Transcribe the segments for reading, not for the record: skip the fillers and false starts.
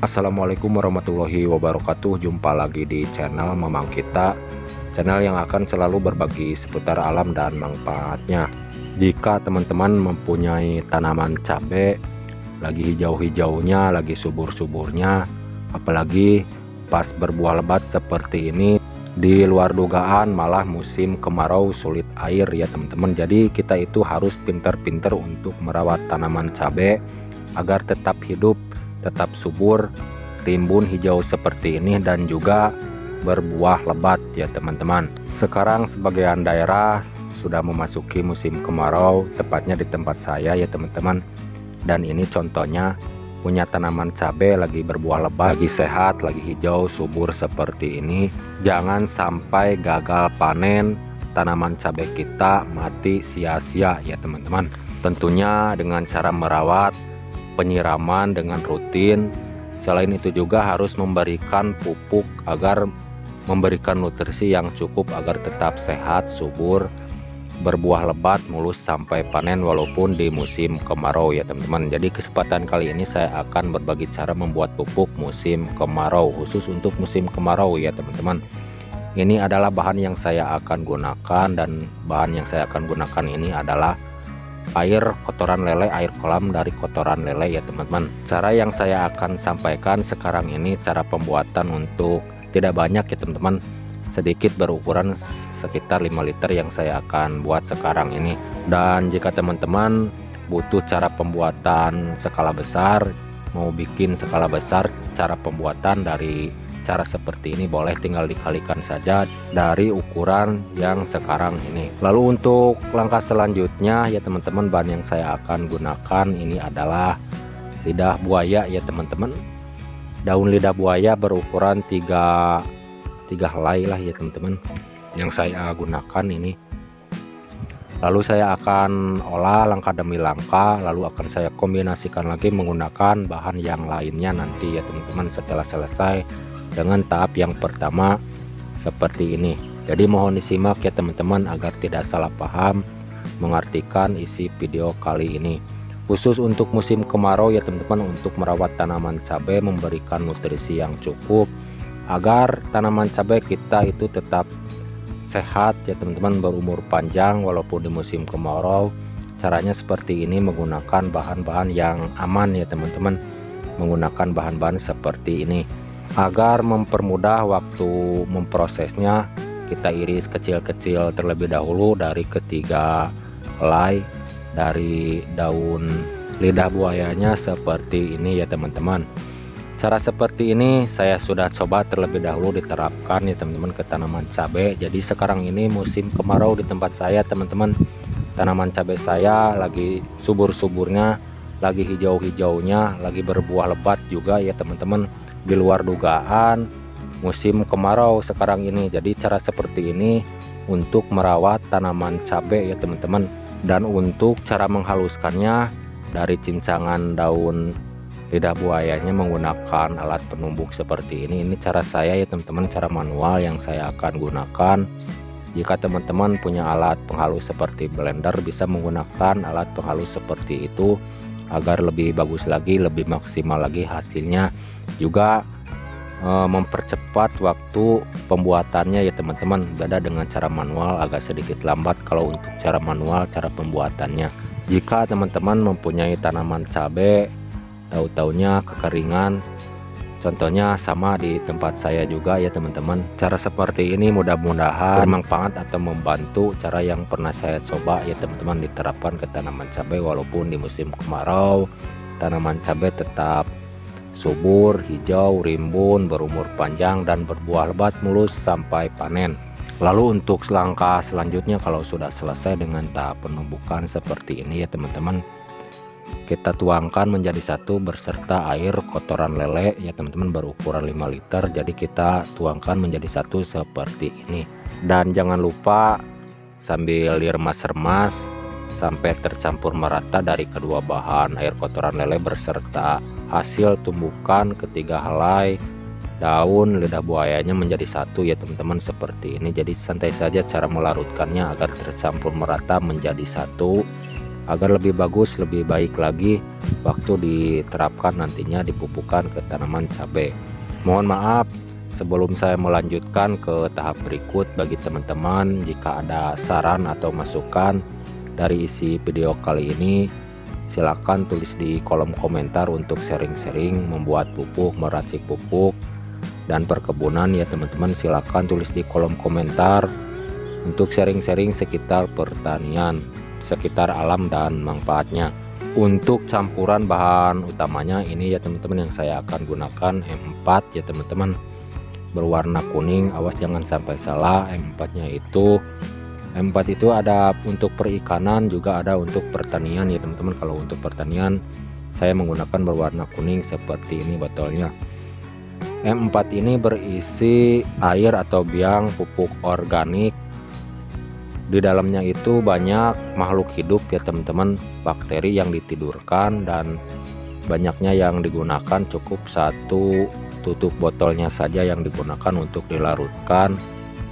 Assalamualaikum warahmatullahi wabarakatuh. Jumpa lagi di channel Mamang Kita, channel yang akan selalu berbagi seputar alam dan manfaatnya. Jika teman-teman mempunyai tanaman cabai lagi hijau-hijaunya, lagi subur-suburnya, apalagi pas berbuah lebat seperti ini, di luar dugaan malah musim kemarau sulit air ya teman-teman. Jadi kita itu harus pintar-pintar untuk merawat tanaman cabai agar tetap hidup, tetap subur, rimbun hijau seperti ini, dan juga berbuah lebat ya teman-teman. Sekarang sebagian daerah sudah memasuki musim kemarau, tepatnya di tempat saya ya teman-teman. Dan ini contohnya punya tanaman cabai lagi berbuah lebat, lagi sehat, lagi hijau subur seperti ini. Jangan sampai gagal panen, tanaman cabai kita mati sia-sia ya teman-teman. Tentunya dengan cara merawat, penyiraman dengan rutin. Selain itu juga harus memberikan pupuk agar memberikan nutrisi yang cukup agar tetap sehat, subur, berbuah lebat, mulus sampai panen walaupun di musim kemarau ya teman-teman. Jadi kesempatan kali ini saya akan berbagi cara membuat pupuk musim kemarau, khusus untuk musim kemarau ya teman-teman. Ini adalah bahan yang saya akan gunakan, dan bahan yang saya akan gunakan ini adalah air kotoran lele, air kolam dari kotoran lele ya teman-teman. Cara yang saya akan sampaikan sekarang ini cara pembuatan untuk tidak banyak ya teman-teman, sedikit, berukuran sekitar 5 liter yang saya akan buat sekarang ini. Dan jika teman-teman butuh cara pembuatan skala besar, mau bikin skala besar cara pembuatan dari cara seperti ini, boleh tinggal dikalikan saja dari ukuran yang sekarang ini. Lalu untuk langkah selanjutnya ya teman-teman, bahan yang saya akan gunakan ini adalah lidah buaya ya teman-teman. Daun lidah buaya berukuran 3 helai lah ya teman-teman yang saya gunakan ini. Lalu saya akan olah langkah demi langkah, lalu akan saya kombinasikan lagi menggunakan bahan yang lainnya nanti ya teman-teman setelah selesai dengan tahap yang pertama seperti ini. Jadi mohon disimak ya teman-teman agar tidak salah paham mengartikan isi video kali ini. Khusus untuk musim kemarau ya teman-teman, untuk merawat tanaman cabai, memberikan nutrisi yang cukup agar tanaman cabai kita itu tetap sehat ya teman-teman, berumur panjang walaupun di musim kemarau. Caranya seperti ini, menggunakan bahan-bahan yang aman ya teman-teman, menggunakan bahan-bahan seperti ini agar mempermudah waktu memprosesnya. Kita iris kecil-kecil terlebih dahulu dari ketiga helai dari daun lidah buayanya seperti ini ya teman-teman. Cara seperti ini saya sudah coba terlebih dahulu diterapkan ya teman-teman ke tanaman cabai. Jadi sekarang ini musim kemarau di tempat saya teman-teman, tanaman cabai saya lagi subur-suburnya, lagi hijau-hijaunya, lagi berbuah lebat juga ya teman-teman. Di luar dugaan musim kemarau sekarang ini. Jadi cara seperti ini untuk merawat tanaman cabai ya teman-teman. Dan untuk cara menghaluskannya, dari cincangan daun lidah buayanya menggunakan alat penumbuk seperti ini. Ini cara saya ya teman-teman, cara manual yang saya akan gunakan. Jika teman-teman punya alat penghalus seperti blender, bisa menggunakan alat penghalus seperti itu agar lebih bagus lagi, lebih maksimal lagi hasilnya. Juga mempercepat waktu pembuatannya ya teman-teman. Beda dengan cara manual, agak sedikit lambat kalau untuk cara manual, cara pembuatannya. Jika teman-teman mempunyai tanaman cabai tahu-taunya kekeringan, contohnya sama di tempat saya juga ya teman-teman. Cara seperti ini mudah-mudahan bermanfaat atau membantu cara yang pernah saya coba ya teman-teman, diterapkan ke tanaman cabai walaupun di musim kemarau tanaman cabai tetap subur, hijau, rimbun, berumur panjang, dan berbuah lebat mulus sampai panen. Lalu untuk langkah selanjutnya, kalau sudah selesai dengan tahap penumbukan seperti ini ya teman-teman, kita tuangkan menjadi satu beserta air kotoran lele ya teman-teman, berukuran 5 liter. Jadi kita tuangkan menjadi satu seperti ini, dan jangan lupa sambil diremas-remas sampai tercampur merata dari kedua bahan air kotoran lele beserta hasil tumbukan ketiga helai daun lidah buayanya menjadi satu ya teman-teman seperti ini. Jadi santai saja cara melarutkannya agar tercampur merata menjadi satu. agar lebih bagus, lebih baik lagi waktu diterapkan nantinya dipupukan ke tanaman cabai. Mohon maaf sebelum saya melanjutkan ke tahap berikut, bagi teman-teman jika ada saran atau masukan dari isi video kali ini, silakan tulis di kolom komentar untuk sharing-sharing membuat pupuk, meracik pupuk dan perkebunan ya teman-teman. Silakan tulis di kolom komentar untuk sharing-sharing sekitar pertanian, sekitar alam dan manfaatnya. Untuk campuran bahan utamanya ini ya teman-teman, yang saya akan gunakan M4 ya teman-teman, berwarna kuning. Awas jangan sampai salah, M4 nya itu ada untuk perikanan, juga ada untuk pertanian ya teman-teman. Kalau untuk pertanian saya menggunakan berwarna kuning seperti ini botolnya. M4 ini berisi air atau biang pupuk organik. Di dalamnya itu banyak makhluk hidup ya teman-teman, bakteri yang ditidurkan, dan banyaknya yang digunakan cukup satu tutup botolnya saja yang digunakan untuk dilarutkan.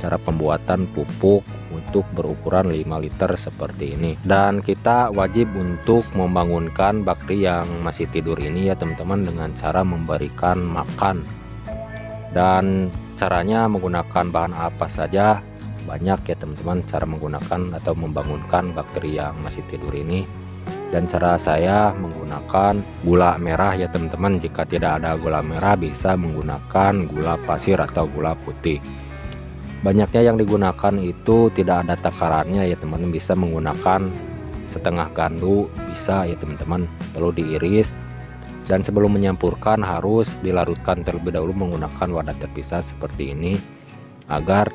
Cara pembuatan pupuk untuk berukuran 5 liter seperti ini, dan kita wajib untuk membangunkan bakteri yang masih tidur ini ya teman-teman dengan cara memberikan makan. Dan caranya menggunakan bahan apa saja, banyak ya teman-teman cara menggunakan atau membangunkan bakteri yang masih tidur ini. Dan cara saya menggunakan gula merah ya teman-teman. Jika tidak ada gula merah bisa menggunakan gula pasir atau gula putih. Banyaknya yang digunakan itu tidak ada takarannya ya teman-teman, bisa menggunakan setengah gandu bisa ya teman-teman. Perlu diiris, dan sebelum menyampurkan harus dilarutkan terlebih dahulu menggunakan wadah terpisah seperti ini agar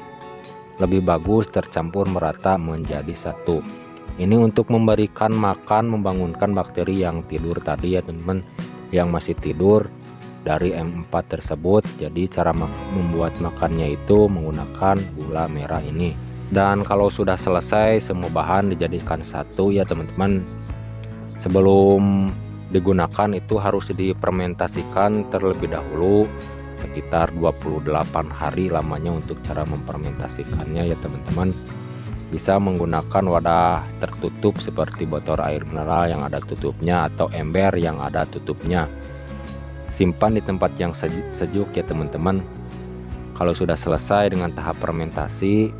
lebih bagus tercampur merata menjadi satu. Ini untuk memberikan makan, membangunkan bakteri yang tidur tadi ya teman-teman, yang masih tidur dari M4 tersebut. Jadi cara membuat makannya itu menggunakan gula merah ini. Dan kalau sudah selesai semua bahan dijadikan satu ya teman-teman, sebelum digunakan itu harus difermentasikan terlebih dahulu sekitar 28 hari lamanya untuk cara memfermentasikannya ya teman-teman. Bisa menggunakan wadah tertutup seperti botol air mineral yang ada tutupnya atau ember yang ada tutupnya. Simpan di tempat yang sejuk ya teman-teman. Kalau sudah selesai dengan tahap fermentasi,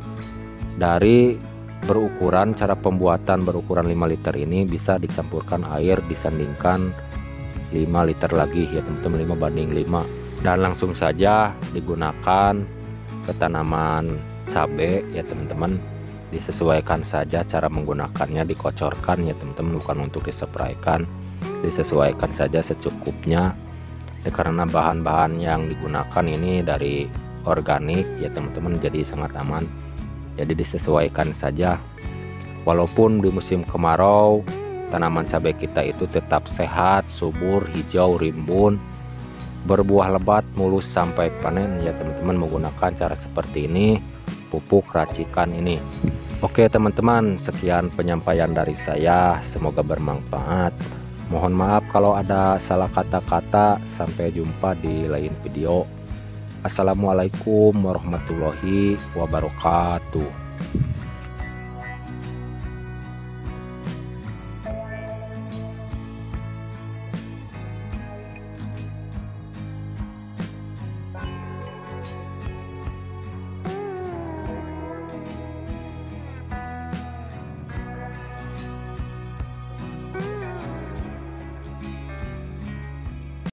dari berukuran, cara pembuatan berukuran 5 liter ini bisa dicampurkan air disandingkan 5 liter lagi ya teman-teman, 5:5, dan langsung saja digunakan ke tanaman cabai ya teman-teman. Disesuaikan saja cara menggunakannya, dikocorkan ya teman-teman, bukan untuk disepraikan. Disesuaikan saja secukupnya ya, karena bahan-bahan yang digunakan ini dari organik ya teman-teman, jadi sangat aman. Jadi disesuaikan saja. Walaupun di musim kemarau tanaman cabai kita itu tetap sehat, subur, hijau, rimbun, berbuah lebat, mulus sampai panen ya teman-teman, menggunakan cara seperti ini, pupuk racikan ini. Oke teman-teman, sekian penyampaian dari saya, semoga bermanfaat. Mohon maaf kalau ada salah kata-kata. Sampai jumpa di lain video. Assalamualaikum warahmatullahi wabarakatuh.